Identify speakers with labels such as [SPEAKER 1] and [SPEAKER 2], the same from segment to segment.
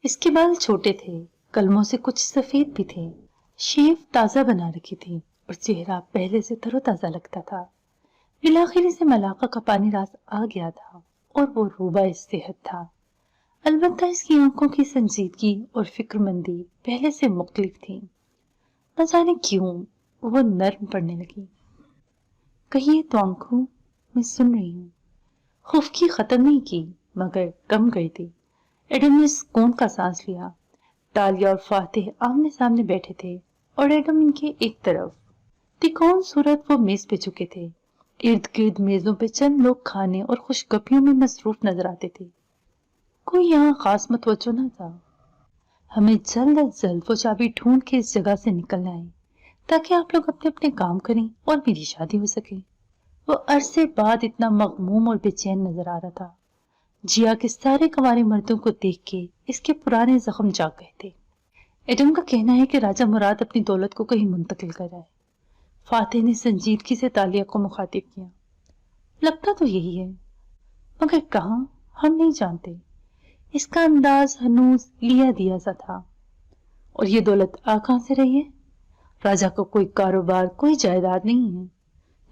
[SPEAKER 1] اس کے بال چھوٹے تھے، کلموں سے کچھ سفید بھی تھے، شیو تازہ بنا رکھی تھی اور چہرہ پہلے سے تر و تازہ لگتا تھا۔ بلاخر اسے ملاقہ کا پانی راز آ گیا تھا اور وہ روبہ صحت تھا، البتہ اس کی آنکھوں کی سنجیدگی اور فکر مندی پہلے سے مختلف تھی۔ نہ جانے کیوں وہ نرم پڑنے لگی۔ کہیے تو آنکھوں، میں سن رہی ہوں۔ خفکی ختم نہیں کی مگر کم گئی تھی۔ ایڈم نے سکون کا سانس لیا۔ تالیہ اور فاتح آمنے سامنے بیٹھے تھے اور ایڈم ان کے ایک طرف۔ تکون صورت وہ میز پہ چکے تھے۔ ارد گرد میزوں پہ چند لوگ کھانے اور خوشگپیوں میں مصروف نظر آتے تھے۔ کوئی یہاں خاص متوجہ نہ تھا۔ ہمیں جلد از جلد وہ چابی ڈھونڈ کے اس جگہ سے نکلنا ہے تاکہ آپ لوگ اپنے اپنے کام کریں اور میری شادی ہو سکے۔ وہ عرصے بعد اتنا مغموم اور بے چین نظر آ رہا تھا۔ جیا کے سارے کنوارے مردوں کو دیکھ کے اس کے پرانے زخم جاگ گئے تھے۔ ایڈم کا کہنا ہے کہ راجہ مراد اپنی دولت کو کہیں منتقل کر رہا ہے۔ فاتح نے سنجیدگی سے تالیہ کو مخاطب کیا۔ لگتا تو یہی ہے، مگر کہاں ہم نہیں جانتے۔ اس کا انداز ہنوز لیا دیا سا تھا۔ اور یہ دولت آ کہاں سے رہی ہے؟ راجہ کو کوئی کاروبار، کوئی جائیداد نہیں ہے۔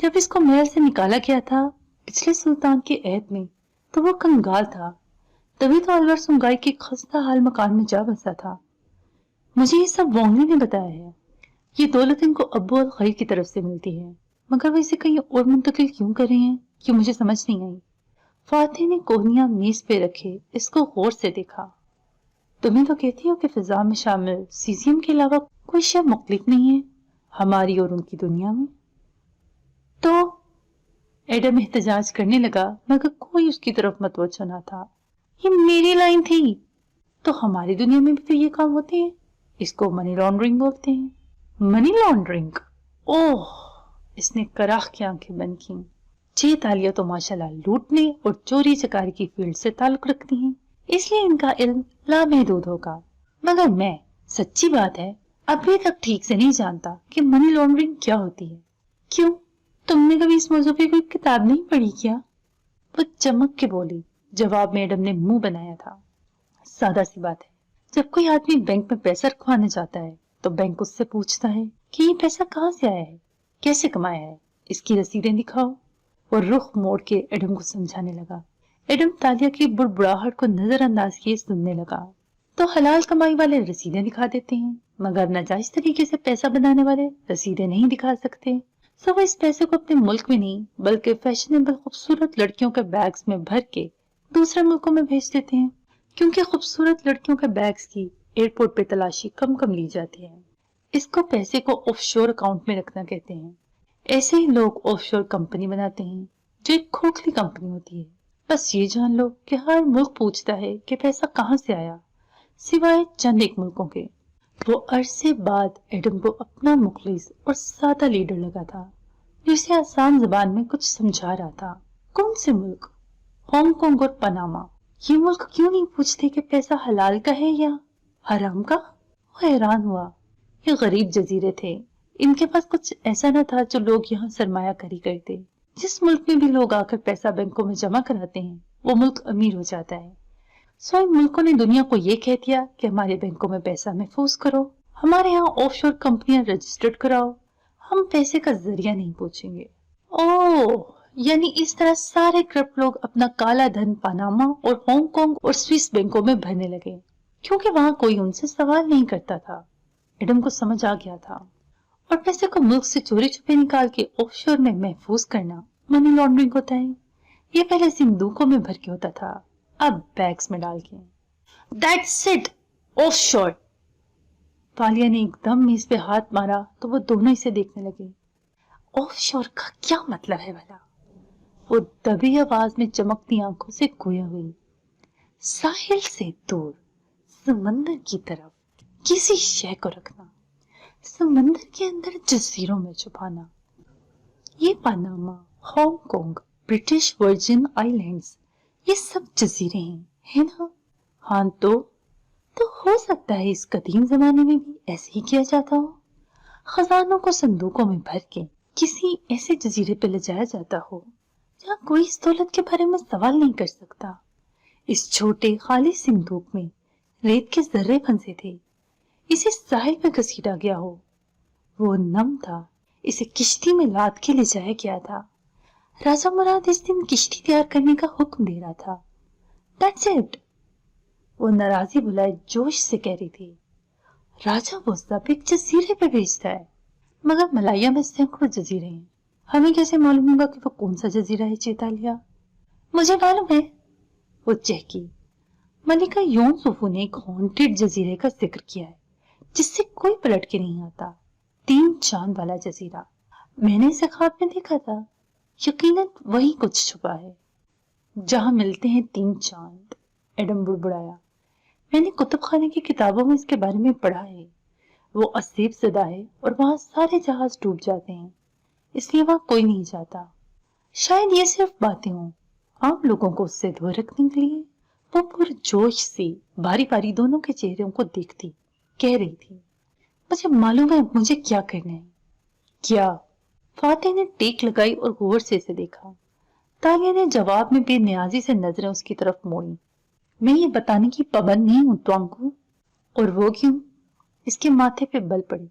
[SPEAKER 1] جب اس کو محل سے نکالا گیا تھا پچھلے سلطان کے عہد میں تو وہ کنگال تھا، تبھی تو الور سنگائی کے خستہ حال مکان میں جا بسا تھا۔ مجھے یہ سب وونگلی نے بتایا ہے۔ یہ دولت ان کو ابو الخیر کی طرف سے ملتی ہے، مگر وہ اسے کہیں اور منتقل کیوں کر رہے ہیں یہ مجھے سمجھ نہیں آئی۔ فاتح نے کوہنیاں میز پہ رکھے اس کو غور سے دیکھا۔ تمہیں تو کہتی ہو کہ فضا میں شامل سیزیم کے علاوہ کوئی شے مختلف نہیں ہے ہماری اور ان کی دنیا میں۔ تو ایڈم احتجاج کرنے لگا مگر کوئی اس کی طرف متوجہ نہ تھا۔ یہ میری لائن تھی۔ تو ہماری دنیا میں بھی تو یہ کام ہوتے ہیں، اس کو منی لانڈرنگ بولتے ہیں۔ Money laundering? اوہ! اس نے کراہ کی آنکھیں بند کی۔ جی تالیہ تو ماشاءاللہ لوٹنے اور چوری چکاری کی فیلڈ سے تعلق رکھتی ہیں، اس لیے ان کا علم لامحدود ہوگا، مگر میں سچی بات ہے ابھی تک ٹھیک سے نہیں جانتا کہ منی لانڈرنگ کیا ہوتی ہے۔ کیوں؟ تم نے کبھی اس موضوع پہ کوئی کتاب نہیں پڑھی کیا؟ وہ چمک کے بولی۔ جواب میں ایڈم نے منہ بنایا تھا۔ سادہ سی بات ہے، جب کوئی آدمی بینک میں پیسہ رکھوانے جاتا ہے تو بینک اس سے پوچھتا ہے کہ یہ پیسہ کہاں سے آیا ہے، کیسے کمایا ہے، اس کی رسیدیں دکھاؤ۔ وہ رخ موڑ کے ایڈم کو سمجھانے لگا۔ ایڈم تالیہ کی بڑبڑاہٹ کو نظر انداز کیے سننے لگا۔ تو حلال کمائی والے رسیدیں دکھا دیتے ہیں، مگر ناجائز طریقے سے پیسہ بنانے والے رسیدیں نہیں دکھا سکتے۔ سو وہ اس پیسے کو اپنے ملک میں نہیں بلکہ فیشنیبل خوبصورت لڑکیوں کے بیگز میں بھر کے دوسرے ملکوں میں بھیج دیتے ہیں، کیونکہ خوبصورت لڑکیوں کے بیگز کی ایئرپورٹ پہ تلاشی کم لی جاتی ہے۔ اس کو پیسے کو آف شور اکاؤنٹ میں رکھنا کہتے ہیں۔ ایسے ہی لوگ آف شور کمپنی بناتے ہیں جو ایک کھوکھلی کمپنی ہوتی ہے۔ بس یہ جان لو کہ ہر ملک پوچھتا ہے کہ پیسہ کہاں سے آیا، سوائے چند ایک ملکوں کے۔ وہ عرصے بعد ایڈم کو اپنا مخلص اور سادہ لیڈر لگا تھا جو اسے آسان زبان میں کچھ سمجھا رہا تھا۔ کون سے ملک؟ ہانگ کانگ اور پاناما۔ یہ ملک کیوں نہیں پوچھتے کہ پیسہ حلال کا ہے یا حرام کا؟ وہ حیران ہوا۔ یہ غریب جزیرے تھے، ان کے پاس کچھ ایسا نہ تھا جو لوگ یہاں سرمایہ کاری کرتے۔ جس ملک میں بھی لوگ آ کر پیسہ بینکوں میں جمع کراتے ہیں وہ ملک امیر ہو جاتا ہے۔ سو ان ملکوں نے دنیا کو یہ کہہ دیا کہ ہمارے بینکوں میں پیسہ محفوظ کرو، ہمارے ہاں آف شور کمپنیاں رجسٹرڈ کراؤ، ہم پیسے کا ذریعہ نہیں پوچھیں گے۔ اوہ! یعنی اس طرح سارے کرپٹ لوگ اپنا کالا دھن پاناما اور ہانگ کانگ اور سوئس بینکوں میں بھرنے لگے کیونکہ وہاں کوئی ان سے سوال نہیں کرتا تھا۔ ایڈم کو سمجھ آ گیا تھا۔ اور پیسے کو ملک سے چوری چھپے نکال کے آف شور میں محفوظ کرنا منی لانڈرنگ ہوتا ہے۔ یہ پہلے صندوقوں میں بھر کے ہوتا تھا، اب بیگز میں ڈال کے۔ That's it! آف شور! تالیہ نے ایک دم میز پہ ہاتھ مارا تو وہ دونوں اسے دیکھنے لگے۔ آف شور کا کیا مطلب ہے بھلا؟ وہ دبی آواز میں چمکتی آنکھوں سے گویا ہوئی۔ ساحل سے دور، سمندر کی طرف کسی شے کو رکھنا، سمندر کے اندر جزیروں میں چھپانا۔ یہ Panama, Hong Kong, British Virgin Islands, یہ سب جزیرے ہیں، ہے نا؟ ہاں تو ہو سکتا ہے اس قدیم زمانے میں بھی ایسے ہی کیا جاتا ہو، خزانوں کو صندوقوں میں بھر کے کسی ایسے جزیرے پہ لے جایا جاتا ہو جہاں کوئی اس دولت کے بارے میں سوال نہیں کر سکتا۔ اس چھوٹے خالی صندوق میں रेत के जर्रे फंसे थे, इसे साहिल पे घसीटा गया हो। वो नम था, इसे किश्ती में लाद के ले जाया गया था। राजा मुराद इस दिन किश्ती तैयार करने का हुक्म दे रहा था। That's it. वो नाराजी बुलाए जोश से कह रही थी। राजा वो सब एक जजीरे पे भेजता है, मगर मलाया में सैकड़ों जजीरे हैं, हमें कैसे मालूम होगा कि वो कौन सा जजीरा है चेतालिया? मुझे मालूम है, वो चहकी। मलिका यूसुफ ने एक हॉन्टेड जजीरे का जिक्र किया है, जिससे कोई पलट के नहीं आता। 3 चांद वाला जजीरा। मैंने इसे ख्वाब में देखा था। यकीनन वही कुछ छुपा है जहां मिलते हैं 3 चांद। एडम बुड़बुड़ाया। मैंने कुतुब खाने की किताबों में इसके बारे में पढ़ा है। वो असीब ज़दा है और वहां सारे जहाज डूब जाते हैं, इसलिए वहां कोई नहीं जाता। शायद ये सिर्फ बातें हों, आम लोगों को उससे दूर रखने के लिए। वो पुरजोश से बारी बारी दोनों के चेहरों को देखती कह रही थी, मुझे मालूम है मुझे क्या करना है। क्या? फातिह ने टेक लगाई और गौर से इसे देखा। तालिया ने जवाब में बेनियाजी से नजरें उसकी तरफ मोड़ी। मैं ये बताने की पाबंद नहीं हूं तुमको। और वो क्यों? इसके माथे पे बल पड़ी।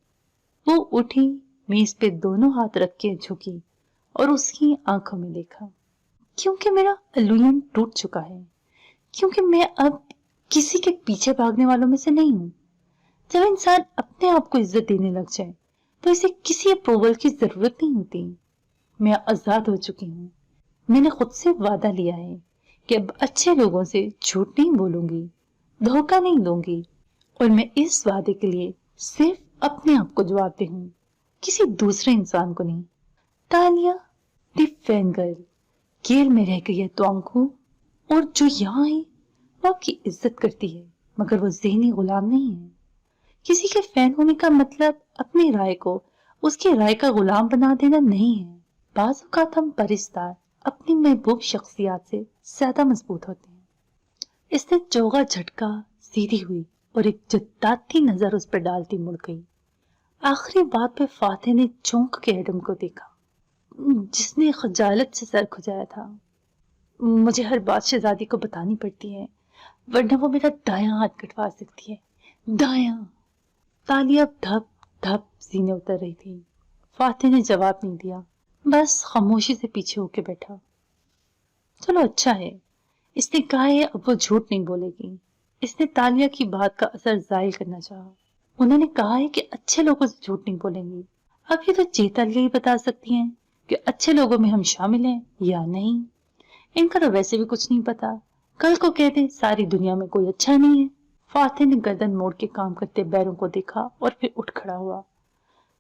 [SPEAKER 1] वो उठी, मेज पे दोनों हाथ रख के झुकी और उसकी आंखों में देखा। क्योंकि मेरा अलूयन टूट चुका है, क्योंकि मैं अब किसी के पीछे भागने वालों में से नहीं हूं। जब इंसान अपने आप को इज्जत देने लग जाए तो इसे किसी अप्रूवल की जरूरत नहीं होती। मैं आजाद हो चुकी हूँ। मैंने खुद से वादा लिया है कि अब अच्छे लोगों से झूठ नहीं बोलूंगी, धोखा नहीं दूंगी, और मैं इस वादे के लिए सिर्फ अपने आप को जवाब दे हूँ, किसी दूसरे इंसान को नहीं। तालिया दी फैन गर्ल जेल में रह गई है तुमको, और जो यहाँ है वो आपकी इज्जत करती है, मगर वो ज़हनी गुलाम नहीं है। किसी के फैन होने का मतलब अपनी राय को उसकी राय का गुलाम बना देना नहीं है। बाज़ औक़ात हम परिस्तार अपनी महबूब शख्सियात से ज्यादा मजबूत होते हैं। इसने चौगा झटका, सीधी हुई और एक जद्दाती नजर उस पर डालती मुड़ गई। आखिरी बात पे फातिह ने चौंक के एडम को देखा, जिसने खजालत से सर खुजाया था। मुझे हर बात शहजादी को बतानी पड़ती है, वरना वो मेरा दायां हाथ कटवा सकती है। दायां। तालिया धप धप सीने उतर रही थी। फातिह ने जवाब नहीं दिया, बस खामोशी से पीछे होके बैठा। चलो अच्छा है, इसने कहा है अब वो झूठ नहीं बोलेगी। इसने तालिया की बात का असर जाहिर करना चाहा। उन्होंने कहा है कि अच्छे लोगों से झूठ नहीं बोलेंगी। अब ये तो चेतालिया ही बता सकती हैं कि अच्छे लोगों में हम शामिल हैं या नहीं। इनका तो वैसे भी कुछ नहीं पता। कल को कह दे सारी दुनिया में कोई अच्छा नहीं है। फातिह ने गर्दन मोड़ के काम करते बैरों को देखा और फिर उठ खड़ा हुआ।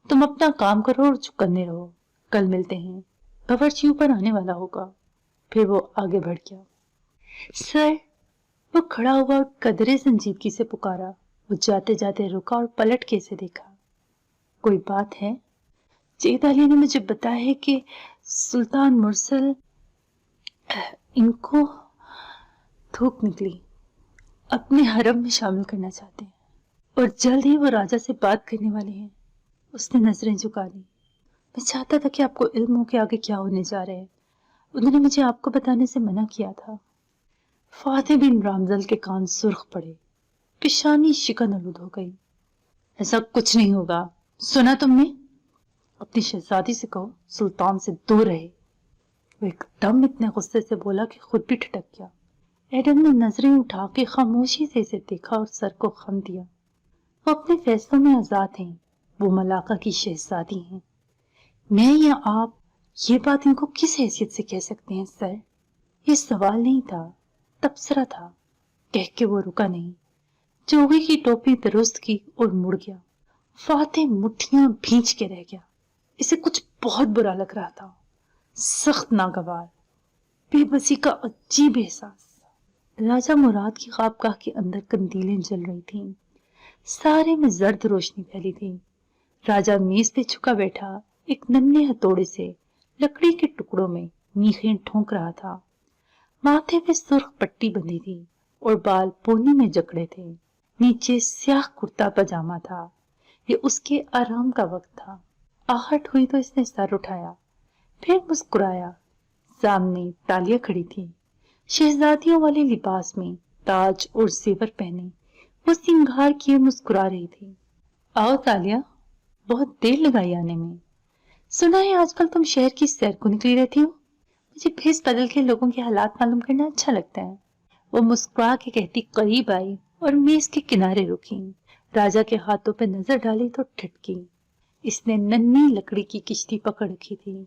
[SPEAKER 1] तुम अपना काम करो और चुकन्ने रहो, कल मिलते हैं। बावर्ची ऊपर आने वाला होगा। फिर वो आगे बढ़ गया। सर। वो खड़ा हुआ और कदरे संजीदगी से पुकारा। वो जाते जाते रुका और पलट के इसे देखा। कोई बात है? जैद अली ने मुझे बताया है कि सुल्तान मुरसल इनको थूक निकली अपने हरम में शामिल करना चाहते हैं और जल्द ही वो राजा से बात करने वाले हैं। उसने नजरें झुका ली। मैं चाहता था कि आपको इल्म हो कि आगे क्या होने जा रहे हैं। उन्होंने मुझे आपको बताने से मना किया था। फातिह बिन रामजल के कान सुर्ख पड़े, पेशानी शिकन आलूद हो गई। ऐसा कुछ नहीं होगा। सुना तुमने? अपनी शहजादी से कहो सुल्तान से दूर रहे। वो एकदम इतने गुस्से से बोला कि खुद भी ठिठक गया। एडम ने नजरें उठा के खामोशी से इसे देखा और सर को खम दिया। वो अपने फैसलों में आजाद हैं। वो मलाका की शहजादी हैं। मैं या आप ये बात इनको किस हैसियत से कह सकते हैं सर? ये सवाल नहीं था, तबसरा था। कह के वो रुका नहीं। जोगी की टोपी दुरुस्त की और मुड़ गया। फातिह मुट्ठियां भींच के रह गया। इसे कुछ बहुत बुरा लग रहा था। सख्त नागवार, बेबसी का अजीब एहसास। राजा मुराद की ख्वाबगाह के अंदर कंदीलें जल रही थीं। सारे में जर्द रोशनी फैली थी। राजा मेज पे झुका बैठा एक नन्हे हथौड़े से लकड़ी के टुकड़ों में मीखें ठोंक रहा था। माथे पे सुर्ख पट्टी बंधी थी और बाल पोनी में जकड़े थे। नीचे स्याह कुर्ता पजामा था। ये उसके आराम का वक्त था। आहट हुई तो इसने सर उठाया, फिर मुस्कुराया। सामने तालिया खड़ी थी, शहजादियों वाले लिबास में, ताज और जेवर पहने। वो सिंगार किए मुस्कुरा रही थी। आओ तालिया, बहुत देर लगाई आने में। सुना है आजकल तुम शहर की सैर को निकली रहती हो। मुझे भेस बदल के लोगों के हालात मालूम करना अच्छा लगता है। वो मुस्कुरा के कहती करीब आई और मेज के किनारे रुकी। राजा के हाथों पे नजर डाली तो ठिठकी। इसने नन्ही लकड़ी की किश्ती पकड़ रखी थी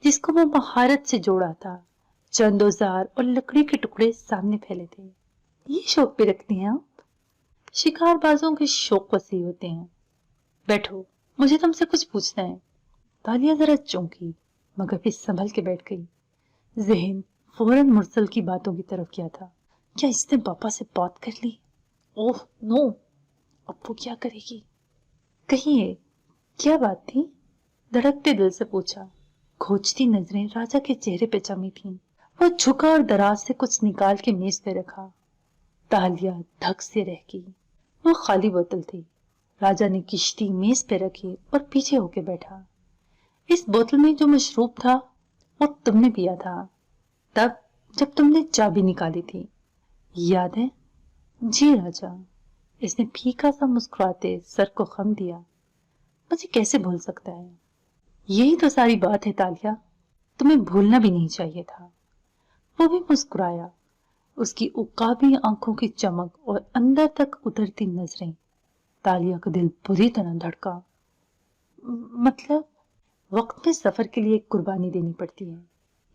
[SPEAKER 1] जिसको वो महारत से जोड़ा था। चंद औजार और लकड़ी के टुकड़े सामने फैले थे। ये शौक भी रखती हैं आप? शिकारबाजों के शौक वसी होते हैं। बैठो, मुझे तुमसे कुछ पूछना है। तालिया जरा चौंकी मगर फिर संभल के बैठ गई। जहन फौरन मुरसल की बातों की तरफ गया था। क्या इसने पापा से बात कर ली? ओह नो, अब वो क्या करेगी? कहिए, क्या बात थी? धड़कते दिल से पूछा। खोजती नजरें राजा के चेहरे पे जमी थीं। वो झुका और दराज से कुछ निकाल के मेज पे रखा। तालिया धक से रह गई। वो खाली बोतल थी। राजा ने किश्ती मेज पे रखी और पीछे होके बैठा। इस बोतल में जो मशरूब था वो तुमने पिया था तब जब तुमने चाबी निकाली थी, याद है? जी राजा। इसने फीका सा मुस्कुराते सर को खम दिया। मुझे कैसे भूल सकता है? यही तो सारी बात है तालिया, तुम्हें भूलना भी नहीं चाहिए था। वो भी मुस्कुराया। उसकी उकाबी आंखों की चमक और अंदर तक उतरती नजरें। तालिया का दिल बुरी तरह धड़का। मतलब वक्त में सफर के लिए कुर्बानी देनी पड़ती है।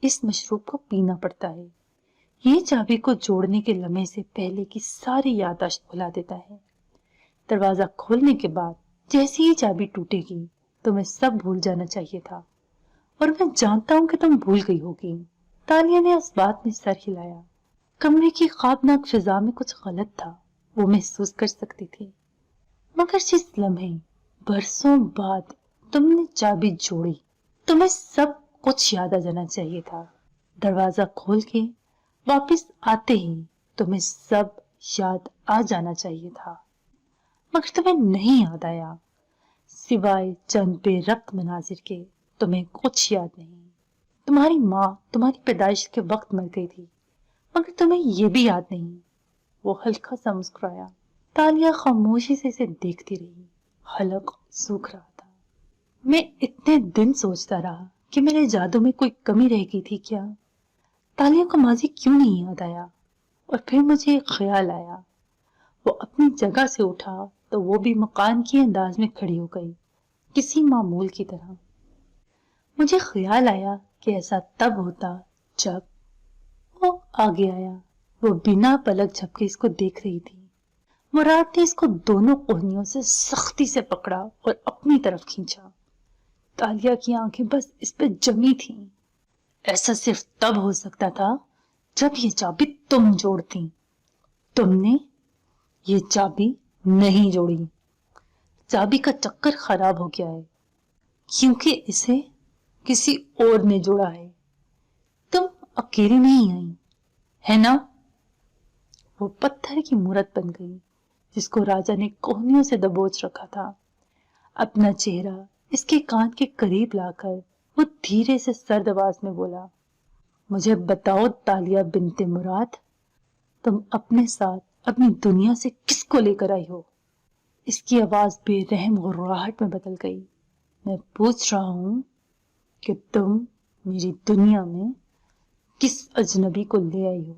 [SPEAKER 1] इस मशरूब को पीना पड़ता है। ये चाबी को जोड़ने के लम्हे से पहले की सारी याददाश्त भुला देता है। दरवाजा खोलने के बाद जैसी ही चाबी टूटेगी तुम्हें सब भूल जाना चाहिए था, और मैं जानता हूं कि तुम भूल गई होगी। तालिया ने इस बात में सर हिलाया। कमरे की ख्वाबनाक फिजा में कुछ गलत था, वो महसूस कर सकती थी। मगर जिस लम्हे बरसों बाद तुमने चाबी जोड़ी, तुम्हें सब कुछ याद आ जाना चाहिए था। दरवाजा खोल के वापस आते ही तुम्हें सब याद आ जाना चाहिए था, मगर तुम्हें नहीं याद आया। सिवाय चंद बेरब्त मनाजिर के तुम्हें कुछ याद नहीं। तुम्हारी माँ तुम्हारी पैदाइश के वक्त मर गई थी, मगर तुम्हें ये भी याद नहीं। वो हल्का सा मुस्कुराया। तालिया खामोशी से इसे देखती रही। हलक सूख रहा था। मैं इतने दिन सोचता रहा कि मेरे जादू में कोई कमी रह गई थी क्या। तालिया को माजी क्यों नहीं याद आया? और फिर मुझे एक ख्याल आया। वो अपनी जगह से उठा तो वो भी मकान की अंदाज में खड़ी हो गई, किसी मामूल की तरह। मुझे ख्याल आया कि ऐसा तब होता जब वो आगे आया। वो बिना पलक झपके इसको देख रही थी। मुराद ने इसको दोनों कोहनियों से सख्ती से पकड़ा और अपनी तरफ खींचा। तालिया की आंखें बस इस पे जमी थीं। ऐसा सिर्फ तब हो सकता था जब ये चाबी तुम जोड़ती। तुमने ये चाबी नहीं जोड़ी। चाबी का चक्कर खराब हो गया है क्योंकि इसे किसी और ने जोड़ा है। तुम अकेली नहीं आई, है ना? वो पत्थर की मूरत बन गई जिसको राजा ने कोहनियों से दबोच रखा था। अपना चेहरा इसके कान के करीब लाकर वो धीरे से सर्द आवाज में बोला, मुझे बताओ तालिया बिनते मुराद, तुम अपने साथ अपनी दुनिया से किसको लेकर आई हो? इसकी आवाज बेरहम गुर्राहट में बदल गई। मैं पूछ रहा हूं कि तुम मेरी दुनिया में किस अजनबी को ले आई हो?